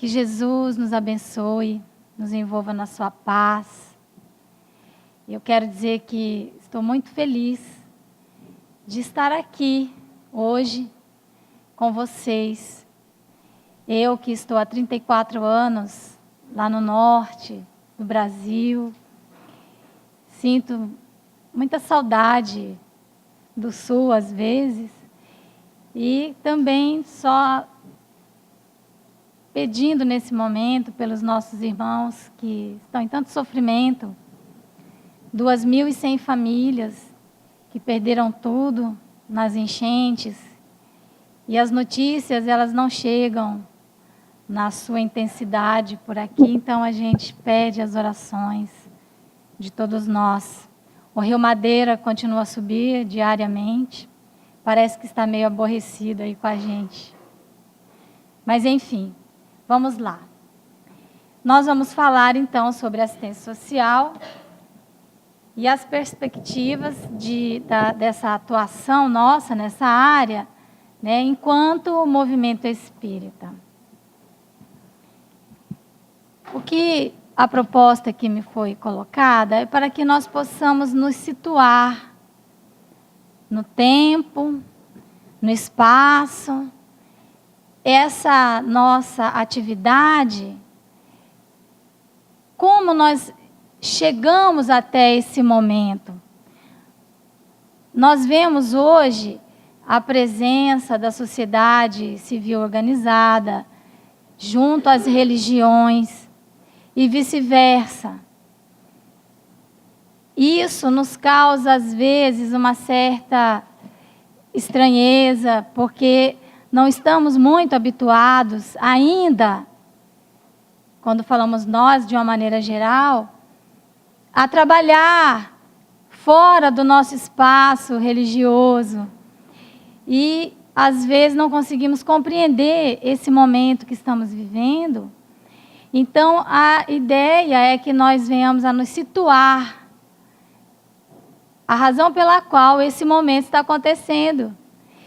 Que Jesus nos abençoe, nos envolva na sua paz. Eu quero dizer que estou muito feliz de estar aqui hoje com vocês. Eu que estou há 34 anos lá no norte do Brasil, sinto muita saudade do sul às vezes, e também só pedindo nesse momento pelos nossos irmãos que estão em tanto sofrimento, 2.100 famílias que perderam tudo nas enchentes, e as notícias elas não chegam na sua intensidade por aqui, então a gente pede as orações de todos nós. O Rio Madeira continua a subir diariamente, parece que está meio aborrecido aí com a gente. Mas enfim, vamos lá. Nós vamos falar então sobre assistência social e as perspectivas dessa atuação nossa nessa área, né, enquanto movimento espírita. O que a proposta que me foi colocada é para que nós possamos nos situar no tempo, no espaço. Essa nossa atividade, como nós chegamos até esse momento. Nós vemos hoje a presença da sociedade civil organizada junto às religiões e vice-versa. Isso nos causa, às vezes, uma certa estranheza, porque não estamos muito habituados ainda, quando falamos nós de uma maneira geral, a trabalhar fora do nosso espaço religioso. E, às vezes, não conseguimos compreender esse momento que estamos vivendo. Então, a ideia é que nós venhamos a nos situar a razão pela qual esse momento está acontecendo.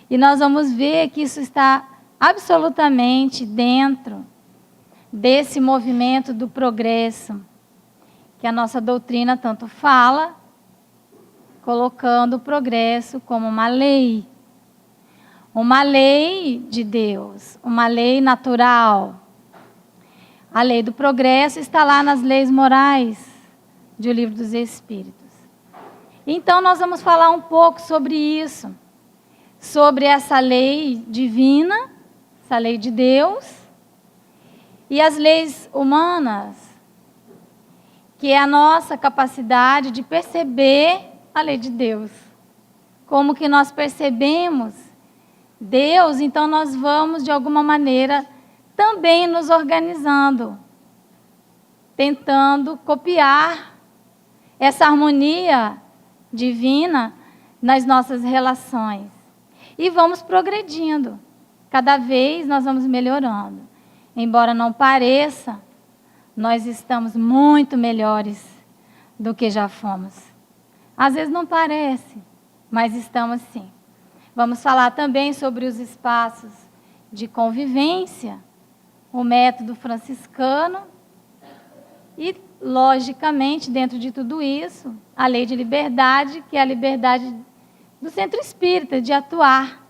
E nós vamos ver que isso está absolutamente dentro desse movimento do progresso, que a nossa doutrina tanto fala, colocando o progresso como uma lei de Deus, uma lei natural. A lei do progresso está lá nas leis morais do Livro dos Espíritos. Então, nós vamos falar um pouco sobre isso, sobre essa lei divina, essa lei de Deus, e as leis humanas, que é a nossa capacidade de perceber a lei de Deus. Como que nós percebemos Deus, então nós vamos, de alguma maneira, também nos organizando, tentando copiar essa harmonia divina nas nossas relações. E vamos progredindo. Cada vez nós vamos melhorando. Embora não pareça, nós estamos muito melhores do que já fomos. Às vezes não parece, mas estamos sim. Vamos falar também sobre os espaços de convivência, o método franciscano e, logicamente, dentro de tudo isso, a lei de liberdade, que é a liberdade do centro espírita de atuar.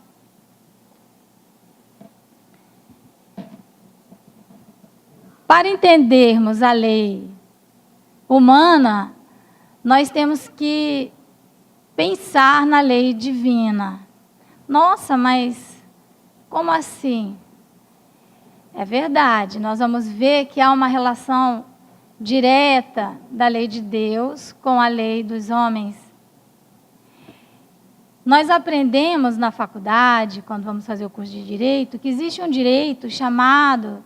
Para entendermos a lei humana, nós temos que pensar na lei divina. Nossa, mas como assim? É verdade, nós vamos ver que há uma relação direta da lei de Deus com a lei dos homens. Nós aprendemos na faculdade, quando vamos fazer o curso de Direito, que existe um direito chamado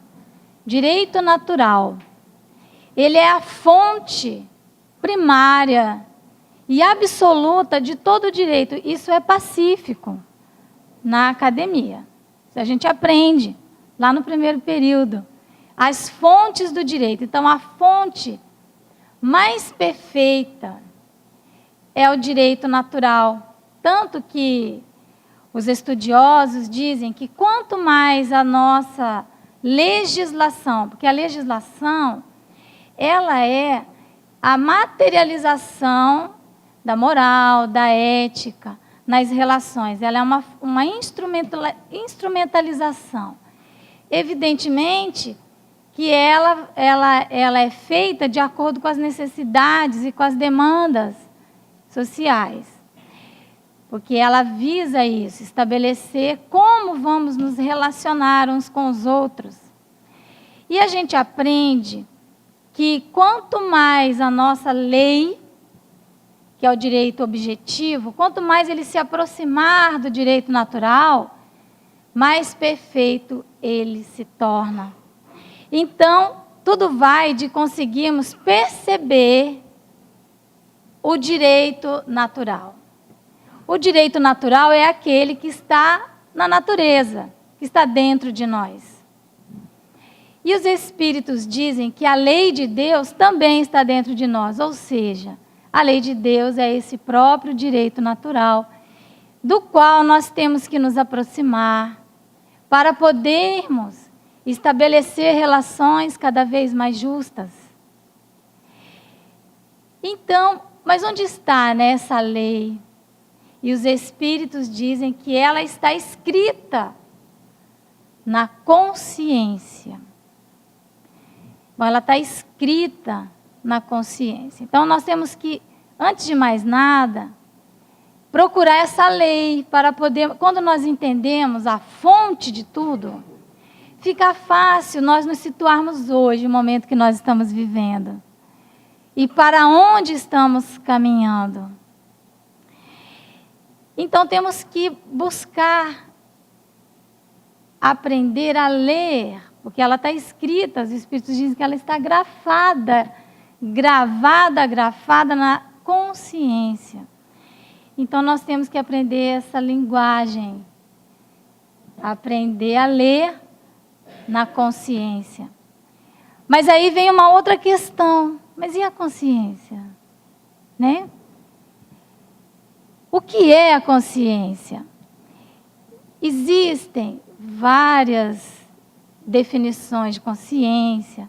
direito natural. Ele é a fonte primária e absoluta de todo o direito. Isso é pacífico na academia. A gente aprende lá no primeiro período as fontes do direito. Então, a fonte mais perfeita é o direito natural. Tanto que os estudiosos dizem que quanto mais a nossa legislação, porque a legislação, ela é a materialização da moral, da ética nas relações. Ela é uma instrumentalização. Evidentemente que ela é feita de acordo com as necessidades e com as demandas sociais, porque ela visa isso, estabelecer como vamos nos relacionar uns com os outros. E a gente aprende que quanto mais a nossa lei, que é o direito objetivo, quanto mais ele se aproximar do direito natural, mais perfeito ele se torna. Então, tudo vai de conseguirmos perceber o direito natural. O direito natural é aquele que está na natureza, que está dentro de nós. E os Espíritos dizem que a lei de Deus também está dentro de nós, ou seja, a lei de Deus é esse próprio direito natural, do qual nós temos que nos aproximar para podermos estabelecer relações cada vez mais justas. Então, mas onde está essa lei? E os Espíritos dizem que ela está escrita na consciência. Bom, ela está escrita na consciência. Então, nós temos que, antes de mais nada, procurar essa lei para poder, quando nós entendemos a fonte de tudo, fica fácil nós nos situarmos hoje, no momento que nós estamos vivendo. E para onde estamos caminhando. Então, temos que buscar aprender a ler, porque ela está escrita, os Espíritos dizem que ela está gravada na consciência. Então, nós temos que aprender essa linguagem, aprender a ler na consciência. Mas aí vem uma outra questão, mas e a consciência? Né? O que é a consciência? Existem várias definições de consciência.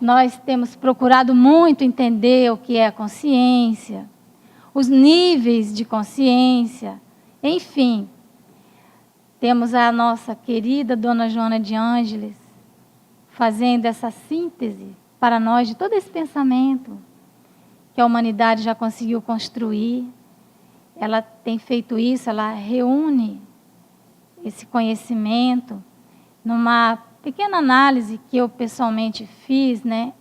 Nós temos procurado muito entender o que é a consciência, os níveis de consciência, enfim. Temos a nossa querida Dona Joana de Ângeles fazendo essa síntese para nós de todo esse pensamento que a humanidade já conseguiu construir. Ela tem feito isso, ela reúne esse conhecimento numa pequena análise que eu pessoalmente fiz, né,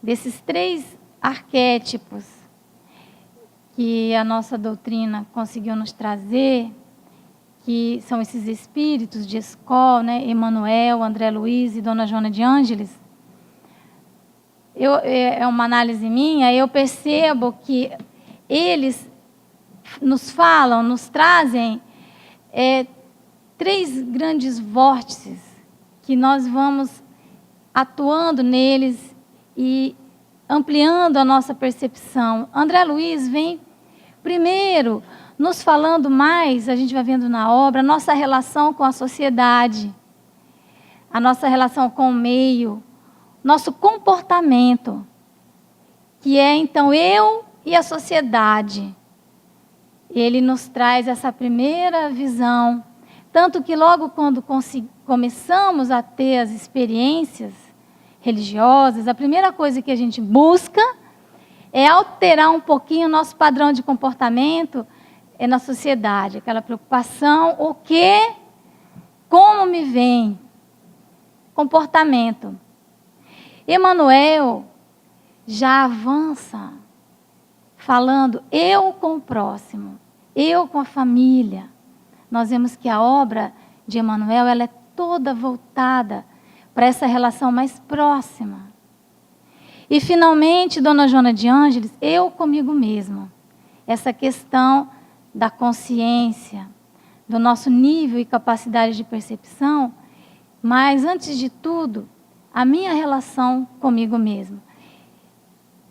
desses 3 arquétipos que a nossa doutrina conseguiu nos trazer, que são esses espíritos de escola, né, Emmanuel, André Luiz e Dona Joana de Ângeles. É uma análise minha, eu percebo que eles nos falam, nos trazem 3 grandes vórtices que nós vamos atuando neles e ampliando a nossa percepção. André Luiz vem primeiro nos falando mais, a gente vai vendo na obra, a nossa relação com a sociedade, a nossa relação com o meio, nosso comportamento, que é então eu e a sociedade. Ele nos traz essa primeira visão, tanto que logo quando começamos a ter as experiências religiosas, a primeira coisa que a gente busca é alterar um pouquinho o nosso padrão de comportamento na sociedade, aquela preocupação, o que, como me vem, comportamento. Emmanuel já avança falando eu com o próximo, eu com a família. Nós vemos que a obra de Emmanuel ela é toda voltada para essa relação mais próxima. E, finalmente, Dona Joana de Ângeles, eu comigo mesma. Essa questão da consciência, do nosso nível e capacidade de percepção, mas, antes de tudo, a minha relação comigo mesma.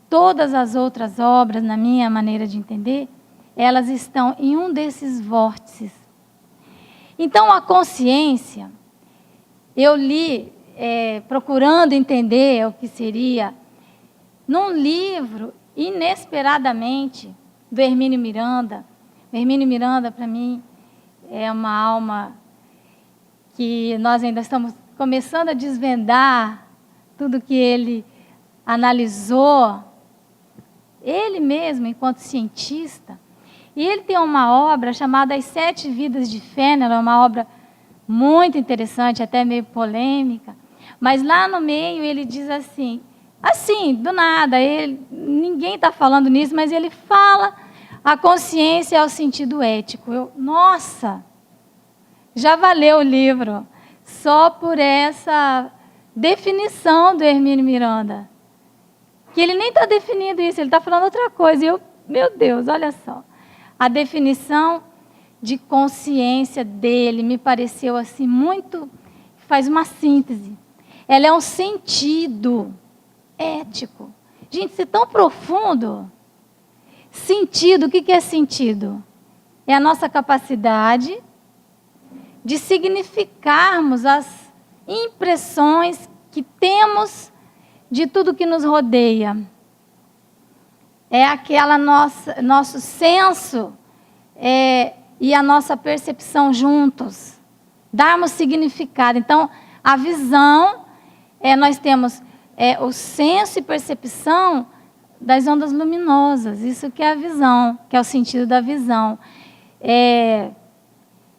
Todas as outras obras, na minha maneira de entender, elas estão em um desses vórtices. Então, a consciência, eu li procurando entender o que seria, num livro, inesperadamente, do Hermínio Miranda. O Hermínio Miranda, para mim, é uma alma que nós ainda estamos começando a desvendar tudo que ele analisou, ele mesmo, enquanto cientista. E ele tem uma obra chamada As Sete Vidas de Fënelon, é uma obra muito interessante, até meio polêmica, mas lá no meio ele diz assim, do nada, ninguém está falando nisso, mas ele fala a consciência é o sentido ético. Nossa, já valeu o livro, só por essa definição do Hermínio Miranda, que ele nem está definindo isso, ele está falando outra coisa, e meu Deus, olha só, a definição de consciência dele me pareceu assim muito, faz uma síntese. Ela é um sentido ético. Gente, isso é tão profundo. Sentido, o que é sentido? É a nossa capacidade de significarmos as impressões que temos de tudo que nos rodeia. É aquela nosso senso e a nossa percepção juntos. Darmos significado. Então, a visão, nós temos o senso e percepção das ondas luminosas. Isso que é a visão, que é o sentido da visão.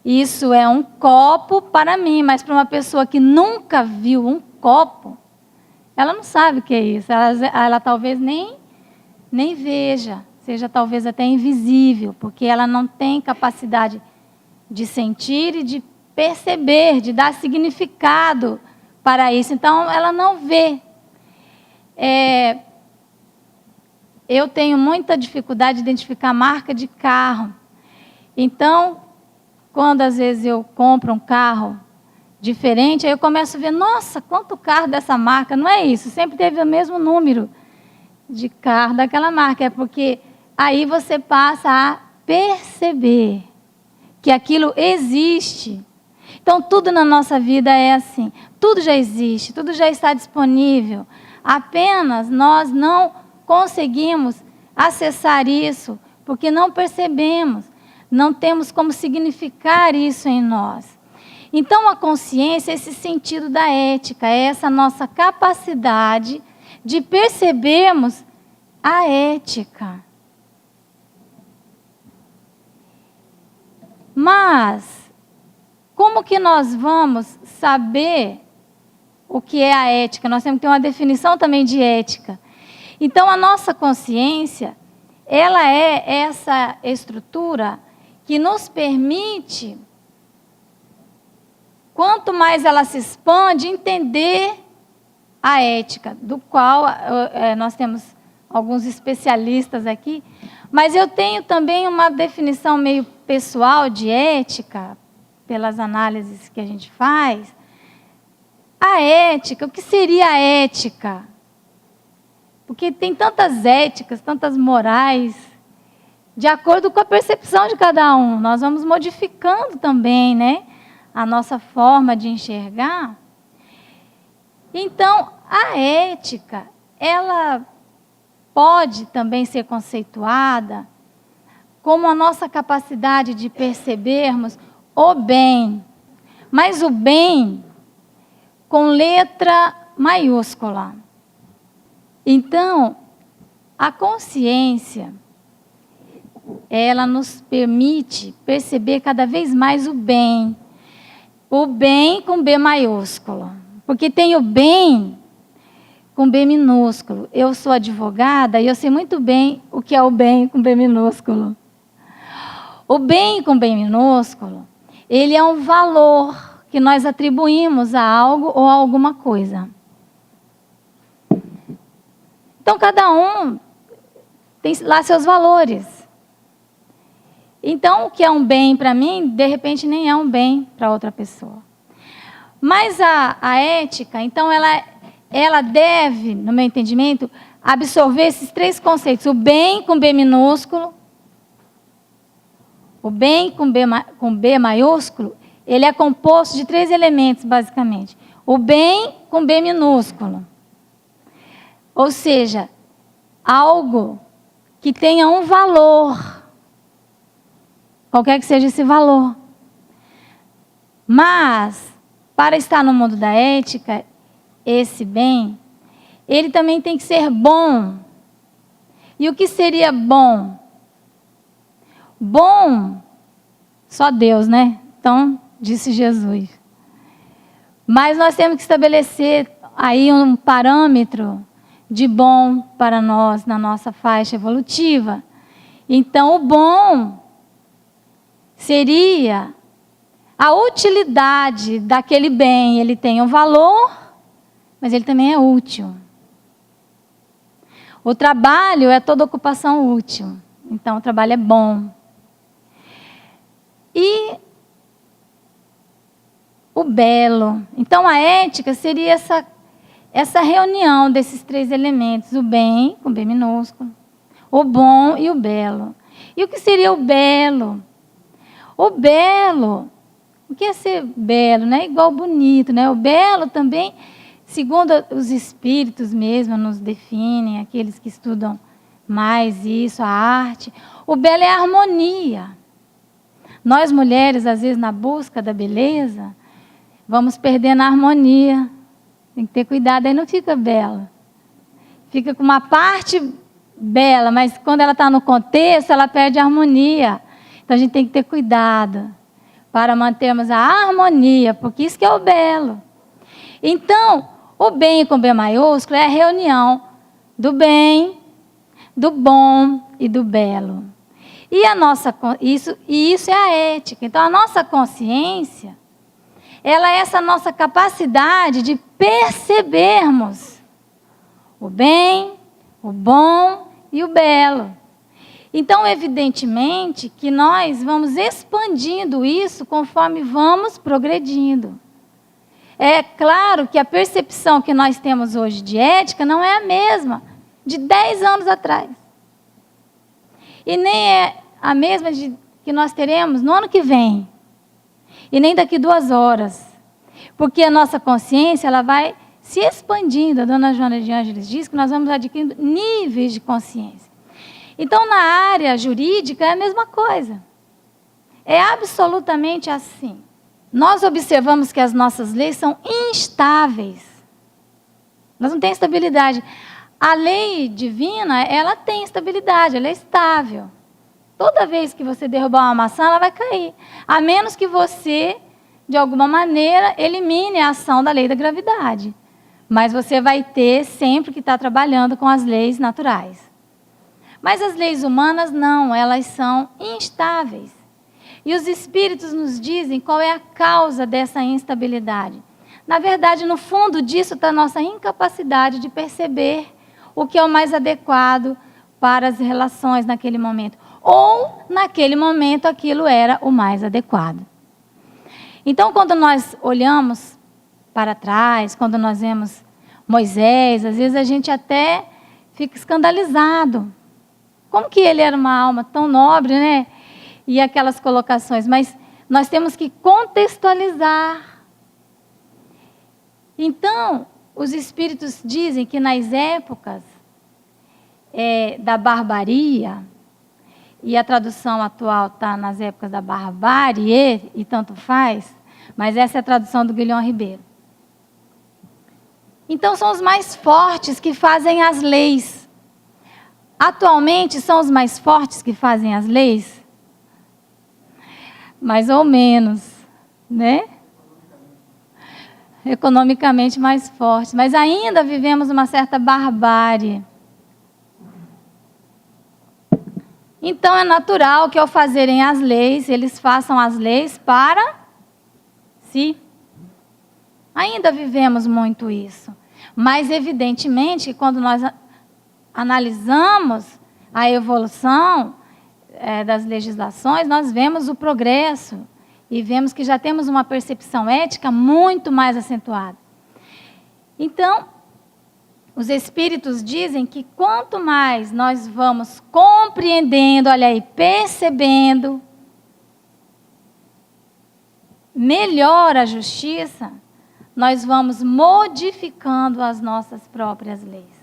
Isso é um copo para mim, mas para uma pessoa que nunca viu um copo, ela não sabe o que é isso. Ela talvez nem veja, seja talvez até invisível, porque ela não tem capacidade de sentir e de perceber, de dar significado para isso. Então, ela não vê. Eu tenho muita dificuldade de identificar marca de carro. Então, quando às vezes eu compro um carro diferente, aí eu começo a ver, nossa, quanto carro dessa marca. Não é isso, sempre teve o mesmo número de carro daquela marca. É porque aí você passa a perceber que aquilo existe. Então, tudo na nossa vida é assim. Tudo já existe, tudo já está disponível. Apenas nós não conseguimos acessar isso, porque não percebemos, não temos como significar isso em nós. Então, a consciência é esse sentido da ética, é essa nossa capacidade de percebermos a ética. Mas, como que nós vamos saber o que é a ética? Nós temos que ter uma definição também de ética. Então, a nossa consciência, ela é essa estrutura que nos permite, quanto mais ela se expande, entender a ética, do qual nós temos alguns especialistas aqui, mas eu tenho também uma definição meio pessoal de ética, pelas análises que a gente faz. A ética, o que seria a ética? Porque tem tantas éticas, tantas morais, de acordo com a percepção de cada um. Nós vamos modificando também, né, a nossa forma de enxergar. Então, a ética, ela pode também ser conceituada como a nossa capacidade de percebermos o bem, mas o bem com letra maiúscula. Então, a consciência, ela nos permite perceber cada vez mais o bem com B maiúsculo, porque tem o bem com B minúsculo. Eu sou advogada e eu sei muito bem o que é o bem com B minúsculo. O bem com B minúsculo, ele é um valor que nós atribuímos a algo ou a alguma coisa. Então, cada um tem lá seus valores. Então, o que é um bem para mim, de repente, nem é um bem para outra pessoa. Mas a ética, então, ela deve, no meu entendimento, absorver esses três conceitos. O bem com B minúsculo, o bem com B maiúsculo, ele é composto de três elementos, basicamente. O bem com B minúsculo. Ou seja, algo que tenha um valor, qualquer que seja esse valor. Mas, para estar no mundo da ética, esse bem, ele também tem que ser bom. E o que seria bom? Bom, só Deus, né? Então, disse Jesus. Mas nós temos que estabelecer aí um parâmetro de bom para nós, na nossa faixa evolutiva. Então, o bom seria a utilidade daquele bem. Ele tem um valor, mas ele também é útil. O trabalho é toda ocupação útil. Então, o trabalho é bom. E o belo. Então, a ética seria essa reunião desses três elementos. O bem, com B minúsculo, o bom e o belo. E o que seria o belo? O belo, o que é ser belo? Não é igual bonito, né? O belo também, segundo os espíritos mesmo, nos definem, aqueles que estudam mais isso, a arte. O belo é a harmonia. Nós mulheres, às vezes, na busca da beleza, vamos perdendo a harmonia. Tem que ter cuidado, aí não fica bela. Fica com uma parte bela, mas quando ela está no contexto, ela perde a harmonia. Então, a gente tem que ter cuidado para mantermos a harmonia, porque isso que é o belo. Então, o bem com B maiúsculo é a reunião do bem, do bom e do belo. E isso é a ética. Então, a nossa consciência, ela é essa nossa capacidade de percebermos o bem, o bom e o belo. Então, evidentemente, que nós vamos expandindo isso conforme vamos progredindo. É claro que a percepção que nós temos hoje de ética não é a mesma de 10 anos atrás. E nem é a mesma que nós teremos no ano que vem. E nem daqui 2 horas. Porque a nossa consciência, ela vai se expandindo. A dona Joana de Ângeles diz que nós vamos adquirindo níveis de consciência. Então, na área jurídica é a mesma coisa. É absolutamente assim. Nós observamos que as nossas leis são instáveis. Elas não têm estabilidade. A lei divina, ela tem estabilidade, ela é estável. Toda vez que você derrubar uma maçã, ela vai cair. A menos que você, de alguma maneira, elimine a ação da lei da gravidade. Mas você vai ter sempre que estar trabalhando com as leis naturais. Mas as leis humanas não, elas são instáveis. E os espíritos nos dizem qual é a causa dessa instabilidade. Na verdade, no fundo disso está a nossa incapacidade de perceber o que é o mais adequado para as relações naquele momento. Ou, naquele momento, aquilo era o mais adequado. Então, quando nós olhamos para trás, quando nós vemos Moisés, às vezes a gente até fica escandalizado. Como que ele era uma alma tão nobre, né? E aquelas colocações. Mas nós temos que contextualizar. Então, os espíritos dizem que nas épocas da barbaria, e a tradução atual está nas épocas da barbárie, e tanto faz, mas essa é a tradução do Guilhom Ribeiro. Então, são os mais fortes que fazem as leis. Atualmente, são os mais fortes que fazem as leis? Mais ou menos, né? Economicamente mais fortes. Mas ainda vivemos uma certa barbárie. Então, é natural que ao fazerem as leis, eles façam as leis para si. Ainda vivemos muito isso. Mas, evidentemente, que quando nós analisamos a evolução das legislações, nós vemos o progresso e vemos que já temos uma percepção ética muito mais acentuada. Então, os espíritos dizem que quanto mais nós vamos compreendendo, olha aí, percebendo, melhor a justiça, nós vamos modificando as nossas próprias leis.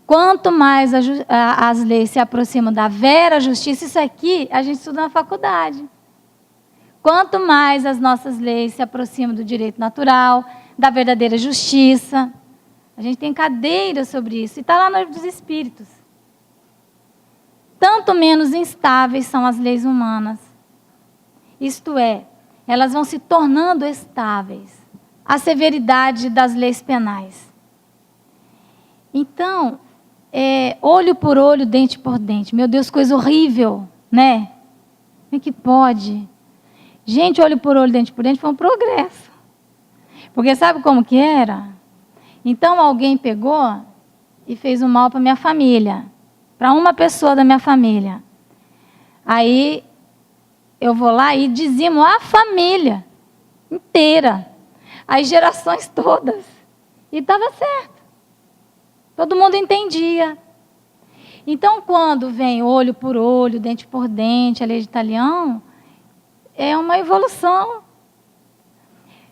Quanto mais as leis se aproximam da vera justiça, isso aqui a gente estuda na faculdade. Quanto mais as nossas leis se aproximam do direito natural, da verdadeira justiça, a gente tem cadeiras sobre isso, e está lá no Livro dos Espíritos. Tanto menos instáveis são as leis humanas. Isto é, elas vão se tornando estáveis. A severidade das leis penais. Então, olho por olho, dente por dente. Meu Deus, coisa horrível, né? Como é que pode? Gente, olho por olho, dente por dente foi um progresso. Porque sabe como que era? Então, alguém pegou e fez um mal para minha família. Para uma pessoa da minha família. Aí, eu vou lá e dizimo a família inteira. As gerações todas. E estava certo. Todo mundo entendia. Então, quando vem olho por olho, dente por dente, a lei de Talião, é uma evolução.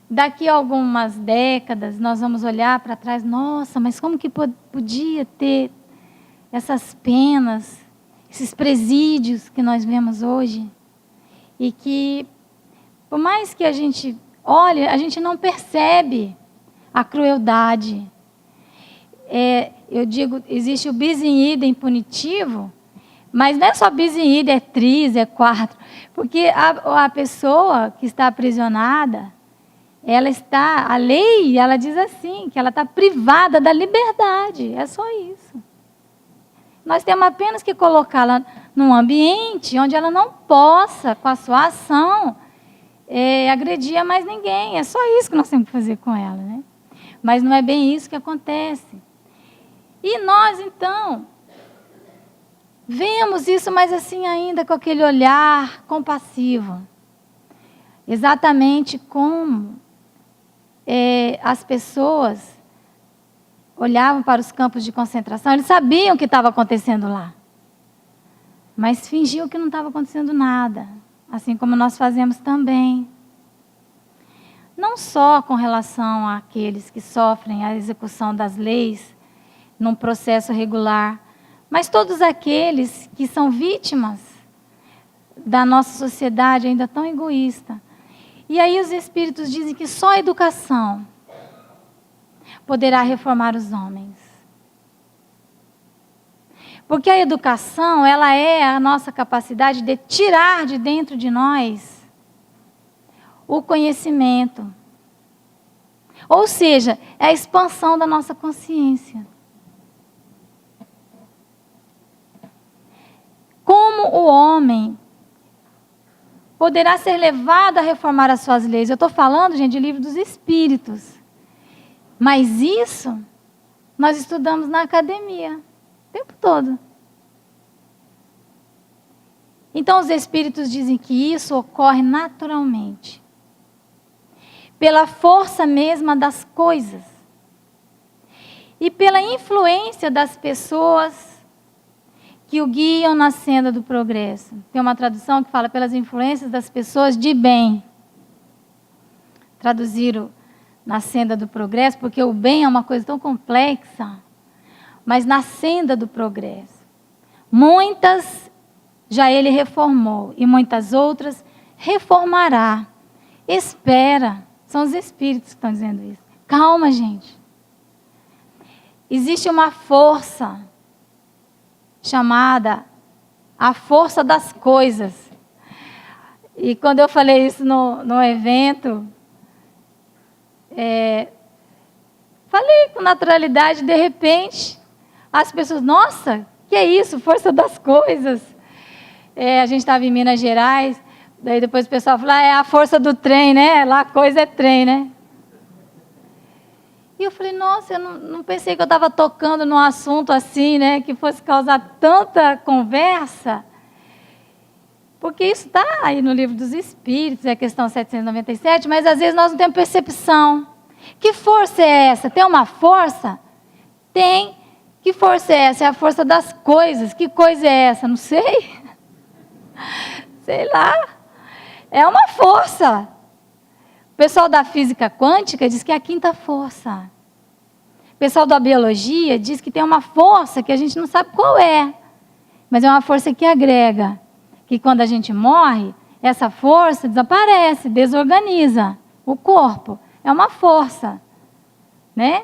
Daqui a algumas décadas, nós vamos olhar para trás, nossa, mas como que podia ter essas penas, esses presídios que nós vemos hoje? E que, por mais que a gente olhe, a gente não percebe a crueldade. Eu digo, existe o bis in idem punitivo, mas não é só bis in idem, é tris, é quatro. Porque a pessoa que está aprisionada, a lei, ela diz assim, que ela está privada da liberdade, é só isso. Nós temos apenas que colocá-la num ambiente onde ela não possa, com a sua ação, agredir a mais ninguém. É só isso que nós temos que fazer com ela, né? Mas não é bem isso que acontece. E nós, então, vemos isso, mas assim ainda com aquele olhar compassivo. Exatamente como as pessoas olhavam para os campos de concentração, eles sabiam o que estava acontecendo lá. Mas fingiam que não estava acontecendo nada. Assim como nós fazemos também. Não só com relação àqueles que sofrem a execução das leis num processo regular, mas todos aqueles que são vítimas da nossa sociedade ainda tão egoísta. E aí os Espíritos dizem que só a educação poderá reformar os homens. Porque a educação, ela é a nossa capacidade de tirar de dentro de nós o conhecimento. Ou seja, é a expansão da nossa consciência. Como o homem poderá ser levado a reformar as suas leis? Eu estou falando, gente, de Livro dos Espíritos. Mas isso nós estudamos na academia, o tempo todo. Então os Espíritos dizem que isso ocorre naturalmente. Pela força mesma das coisas. E pela influência das pessoas que o guiam na senda do progresso. Tem uma tradução que fala pelas influências das pessoas de bem. Traduziram na senda do progresso, porque o bem é uma coisa tão complexa, mas na senda do progresso. Muitas já ele reformou, e muitas outras reformará. Espera. São os Espíritos que estão dizendo isso. Calma, gente. Existe uma força chamada a força das coisas. E quando eu falei isso no evento, falei com naturalidade, de repente, as pessoas, nossa, que é isso, força das coisas. A gente estava em Minas Gerais, daí depois o pessoal falou, é a força do trem, né? Lá a coisa é trem, né? E eu falei, nossa, eu não pensei que eu estava tocando num assunto assim, né? Que fosse causar tanta conversa. Porque isso está aí no Livro dos Espíritos, é a questão 797, mas às vezes nós não temos percepção. Que força é essa? Tem uma força? Tem. Que força é essa? É a força das coisas. Que coisa é essa? Não sei. Sei lá. É uma força. O pessoal da física quântica diz que é a quinta força. O pessoal da biologia diz que tem uma força que a gente não sabe qual é, mas é uma força que agrega, que quando a gente morre, essa força desaparece, desorganiza o corpo. É uma força, né?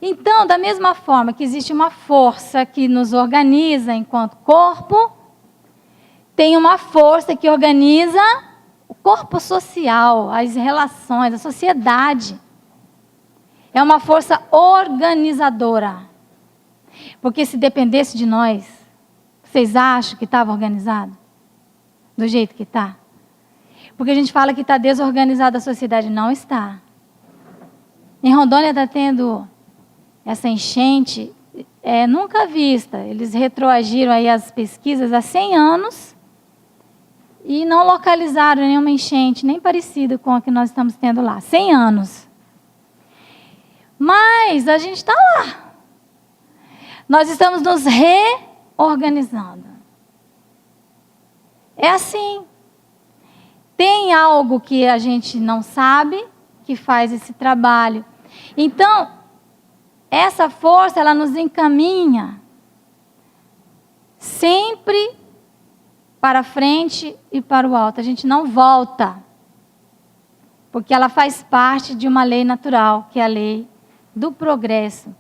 Então, da mesma forma que existe uma força que nos organiza enquanto corpo, tem uma força que organiza o corpo social, as relações, a sociedade. É uma força organizadora. Porque se dependesse de nós, vocês acham que estava organizado? Do jeito que está? Porque a gente fala que está desorganizada a sociedade. Não está. Em Rondônia está tendo essa enchente nunca vista. Eles retroagiram aí as pesquisas há 100 anos e não localizaram nenhuma enchente, nem parecida com a que nós estamos tendo lá. 100 anos. Mas a gente está lá. Nós estamos nos reorganizando. É assim. Tem algo que a gente não sabe que faz esse trabalho. Então, essa força, ela nos encaminha sempre para frente e para o alto. A gente não volta, porque ela faz parte de uma lei natural, que é a lei do progresso.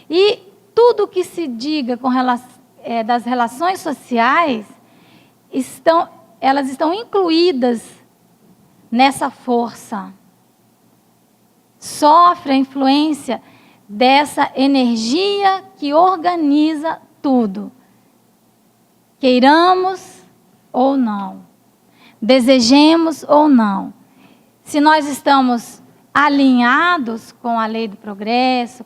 E tudo que se diga com das relações sociais, elas estão incluídas nessa força. Sofre a influência dessa energia que organiza tudo. Queiramos ou não. Desejemos ou não. Se nós estamos alinhados com a lei do progresso,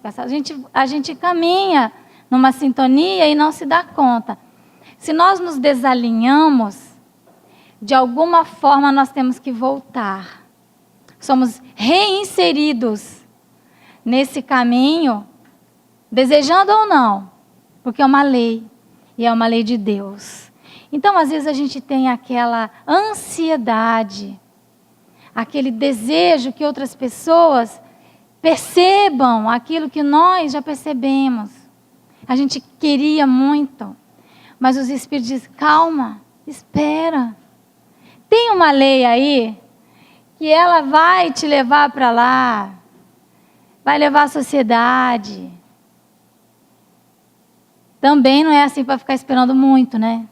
a gente caminha numa sintonia e não se dá conta. Se nós nos desalinhamos, de alguma forma nós temos que voltar. Somos reinseridos nesse caminho, desejando ou não, porque é uma lei, e é uma lei de Deus. Então, às vezes, a gente tem aquela ansiedade, aquele desejo que outras pessoas percebam aquilo que nós já percebemos. A gente queria muito, mas os Espíritos dizem, calma, espera. Tem uma lei aí que ela vai te levar para lá, vai levar a sociedade. Também não é assim para ficar esperando muito, né?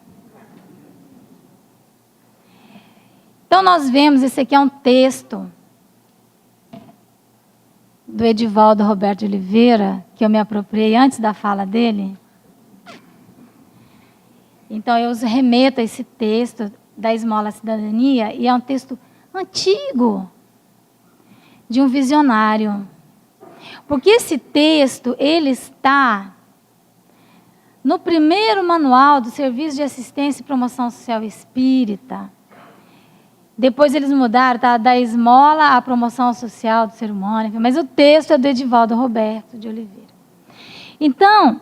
Então nós vemos, esse aqui é um texto do Edivaldo Roberto de Oliveira, que eu me apropriei antes da fala dele. Então eu os remeto a esse texto da Esmola Cidadania, e é um texto antigo, de um visionário. Porque esse texto, ele está no primeiro manual do Serviço de Assistência e Promoção Social Espírita. Depois eles mudaram, tá? Da esmola à promoção social do ser humano. Mas o texto é do Edivaldo Roberto de Oliveira. Então,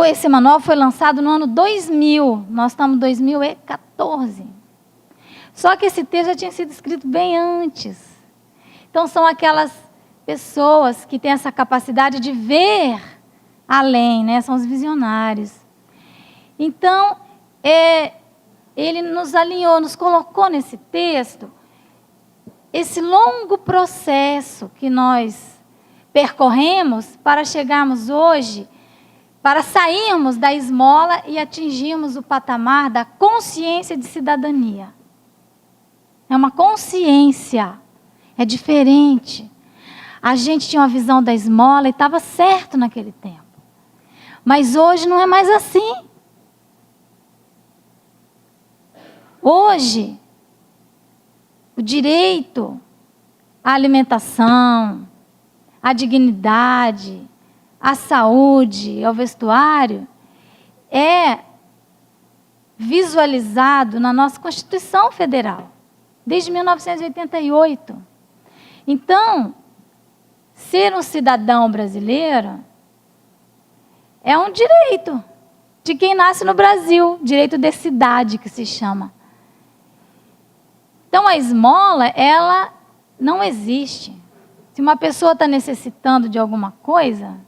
esse manual foi lançado no ano 2000. Nós estamos em 2014. Só que esse texto já tinha sido escrito bem antes. Então, são aquelas pessoas que têm essa capacidade de ver além, né? São os visionários. Então, ele nos alinhou, nos colocou nesse texto esse longo processo que nós percorremos para chegarmos hoje, para sairmos da esmola e atingirmos o patamar da consciência de cidadania. É uma consciência, é diferente. A gente tinha uma visão da esmola e estava certo naquele tempo. Mas hoje não é mais assim. Hoje, o direito à alimentação, à dignidade, à saúde, ao vestuário, é visualizado na nossa Constituição Federal, desde 1988. Então, ser um cidadão brasileiro é um direito de quem nasce no Brasil, direito de cidade que se chama. Então, a esmola, ela não existe. Se uma pessoa está necessitando de alguma coisa,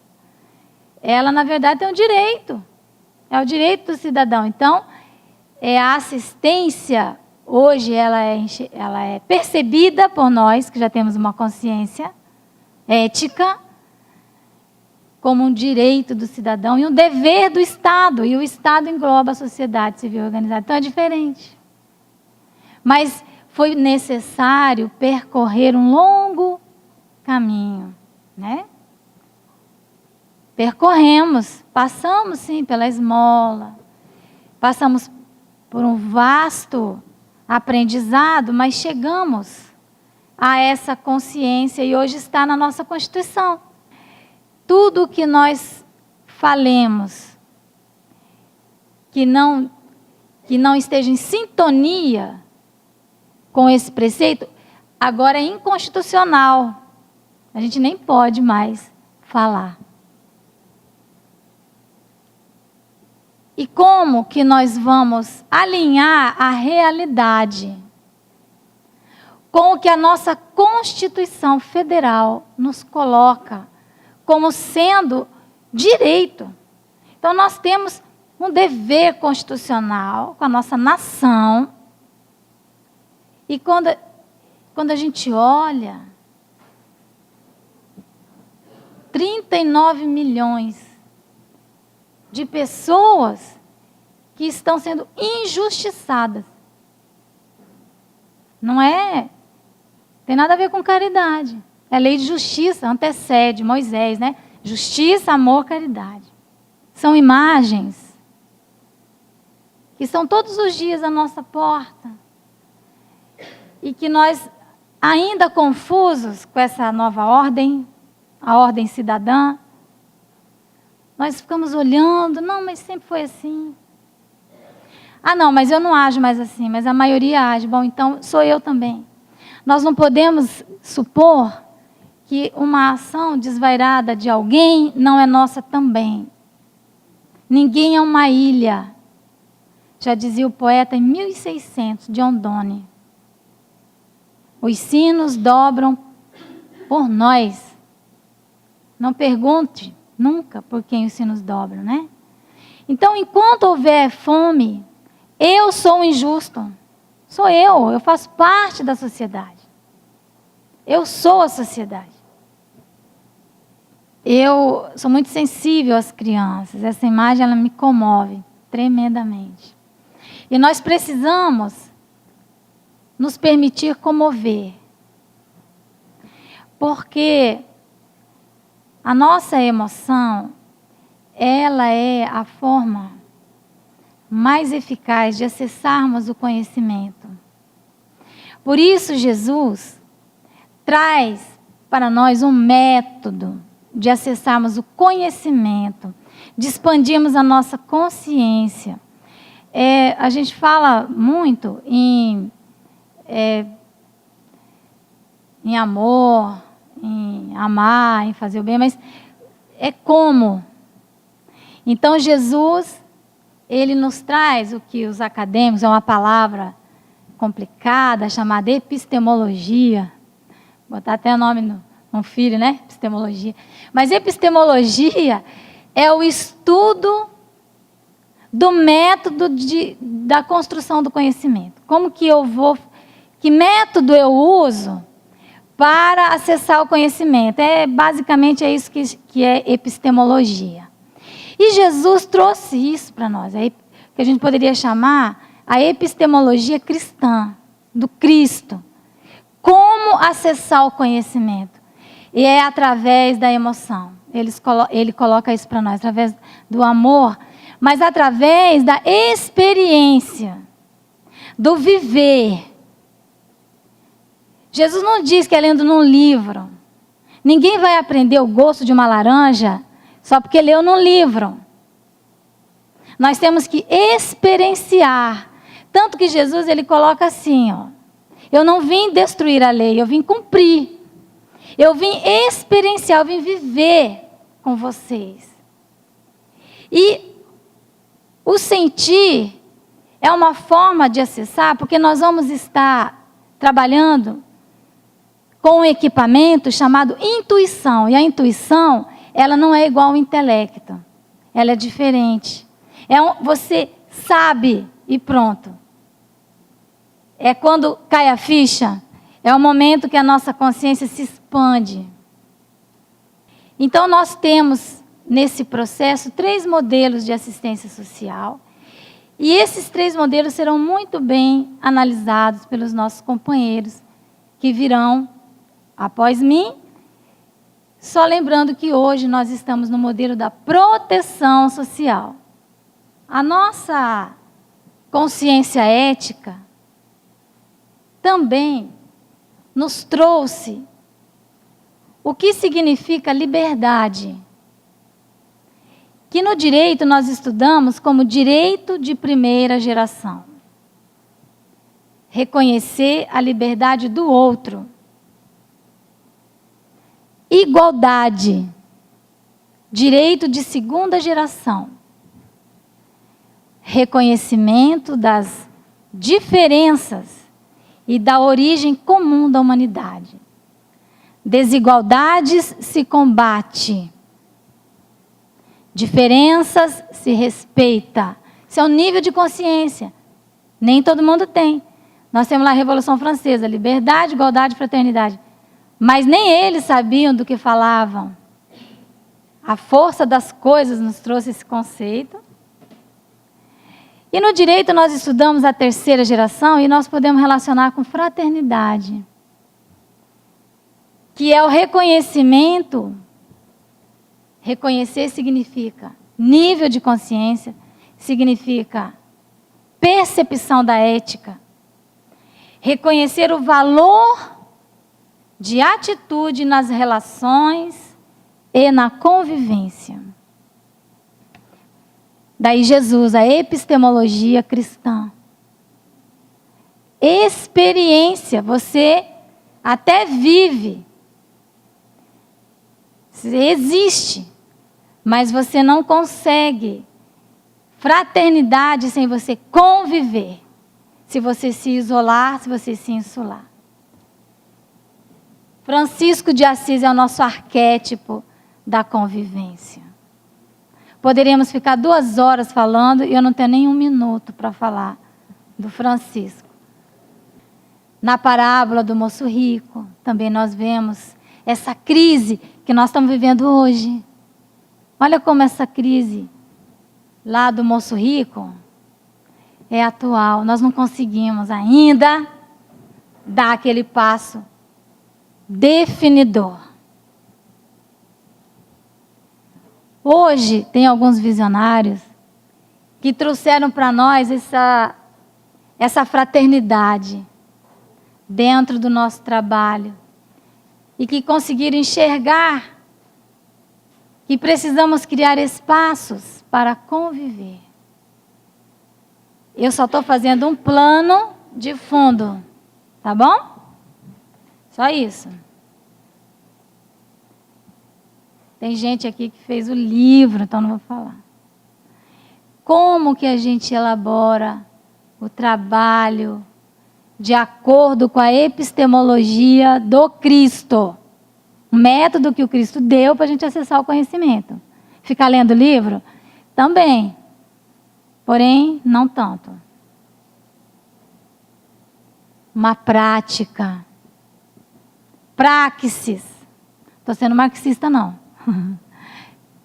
ela, na verdade, tem um direito. É o direito do cidadão. Então, a assistência, hoje, ela é percebida por nós, que já temos uma consciência ética, como um direito do cidadão e um dever do Estado. E o Estado engloba a sociedade civil organizada. Então, é diferente. Mas foi necessário percorrer um longo caminho, né? Percorremos, passamos sim pela esmola, passamos por um vasto aprendizado, mas chegamos a essa consciência e hoje está na nossa Constituição. Tudo que nós falemos que não esteja em sintonia com esse preceito, agora é inconstitucional. A gente nem pode mais falar. E como que nós vamos alinhar a realidade com o que a nossa Constituição Federal nos coloca como sendo direito? Então, nós temos um dever constitucional com a nossa nação. E quando a gente olha, 39 milhões de pessoas que estão sendo injustiçadas. Não é? Tem nada a ver com caridade. É lei de justiça, antecede Moisés, né? Justiça, amor, caridade. São imagens que são todos os dias à nossa porta. E que nós, ainda confusos com essa nova ordem, a ordem cidadã, nós ficamos olhando, não, mas sempre foi assim. Ah, não, mas eu não ajo mais assim, mas a maioria age. Bom, então sou eu também. Nós não podemos supor que uma ação desvairada de alguém não é nossa também. Ninguém é uma ilha. Já dizia o poeta em 1600, John Donne. Os sinos dobram por nós. Não pergunte nunca por quem os sinos dobram, né? Então, enquanto houver fome, eu sou um injusto. Sou eu faço parte da sociedade. Eu sou a sociedade. Eu sou muito sensível às crianças. Essa imagem, ela me comove tremendamente. E nós precisamos nos permitir comover. Porque a nossa emoção, ela é a forma mais eficaz de acessarmos o conhecimento. Por isso, Jesus traz para nós um método de acessarmos o conhecimento, de expandirmos a nossa consciência. A gente fala muito em amor, em amar, em fazer o bem, mas é como. Então, Jesus, ele nos traz o que os acadêmicos, é uma palavra complicada, chamada epistemologia. Vou botar até o nome no filho, né? Epistemologia. Mas epistemologia é o estudo do método da construção do conhecimento. Como que que método eu uso para acessar o conhecimento? Basicamente é isso que é epistemologia. E Jesus trouxe isso para nós, que a gente poderia chamar a epistemologia cristã, do Cristo. Como acessar o conhecimento? E é através da emoção. Ele coloca isso para nós, através do amor, mas através da experiência, do viver. Jesus não diz que é lendo num livro. Ninguém vai aprender o gosto de uma laranja só porque leu num livro. Nós temos que experienciar. Tanto que Jesus, ele coloca assim, ó. Eu não vim destruir a lei, eu vim cumprir. Eu vim experienciar, eu vim viver com vocês. E o sentir é uma forma de acessar, porque nós vamos estar trabalhando com um equipamento chamado intuição. E a intuição, ela não é igual ao intelecto. Ela é diferente. Você sabe e pronto. É quando cai a ficha, é o momento que a nossa consciência se expande. Então, nós temos, nesse processo, 3 modelos de assistência social. E esses 3 modelos serão muito bem analisados pelos nossos companheiros que virão após mim. Só lembrando que hoje nós estamos no modelo da proteção social. A nossa consciência ética também nos trouxe o que significa liberdade, que no direito nós estudamos como direito de primeira geração. Reconhecer a liberdade do outro. Igualdade, direito de segunda geração. Reconhecimento das diferenças e da origem comum da humanidade. Desigualdades se combate. Diferenças se respeita. Isso é um nível de consciência. Nem todo mundo tem. Nós temos lá a Revolução Francesa, liberdade, igualdade e fraternidade. Mas nem eles sabiam do que falavam. A força das coisas nos trouxe esse conceito. E no direito nós estudamos a terceira geração e nós podemos relacionar com fraternidade, que é o reconhecimento. Reconhecer significa nível de consciência, significa percepção da ética, reconhecer o valor de atitude nas relações e na convivência. Daí Jesus, a epistemologia cristã. Experiência, você até vive, você existe, mas você não consegue fraternidade sem você conviver, se você se isolar, se você se insular. Francisco de Assis é o nosso arquétipo da convivência. Poderíamos ficar 2 horas falando e eu não tenho nem 1 minuto para falar do Francisco. Na parábola do moço rico, também nós vemos essa crise que nós estamos vivendo hoje. Olha como essa crise lá do moço rico é atual. Nós não conseguimos ainda dar aquele passo definidor. Hoje, tem alguns visionários que trouxeram para nós essa fraternidade dentro do nosso trabalho e que conseguiram enxergar que precisamos criar espaços para conviver. Eu só estou fazendo um plano de fundo, tá bom? Só isso. Tem gente aqui que fez o livro, então não vou falar. Como que a gente elabora o trabalho de acordo com a epistemologia do Cristo? O método que o Cristo deu para a gente acessar o conhecimento. Ficar lendo livro? Também. Porém, não tanto. Uma prática. Praxis. Estou sendo marxista, não.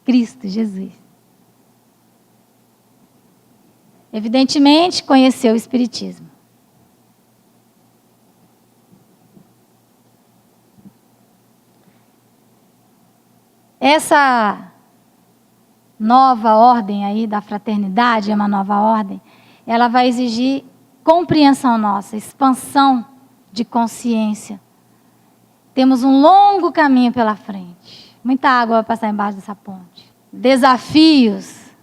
Cristo, Jesus. Evidentemente, conheceu o Espiritismo. Essa nova ordem aí da fraternidade, é uma nova ordem, ela vai exigir compreensão nossa, expansão de consciência. Temos um longo caminho pela frente. Muita água vai passar embaixo dessa ponte. Desafios.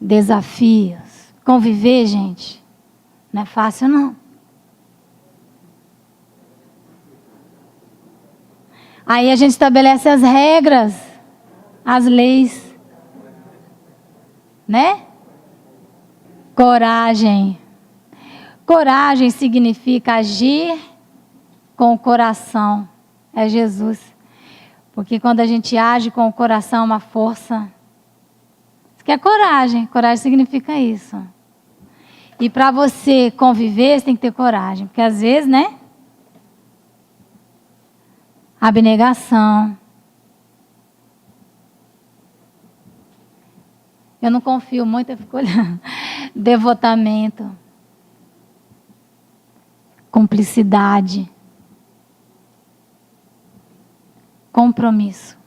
Desafios. Conviver, gente, não é fácil, não. Aí a gente estabelece as regras, as leis. Né? Coragem. Coragem significa agir com o coração. É Jesus. Porque quando a gente age com o coração, uma força. Isso que é coragem. Coragem significa isso. E para você conviver, você tem que ter coragem. Porque às vezes, né? Abnegação. Eu não confio muito, eu fico olhando. Devotamento. Cumplicidade. Compromisso.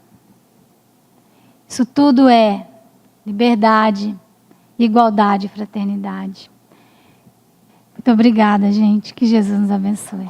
Isso tudo é liberdade, igualdade e fraternidade. Muito obrigada, gente. Que Jesus nos abençoe.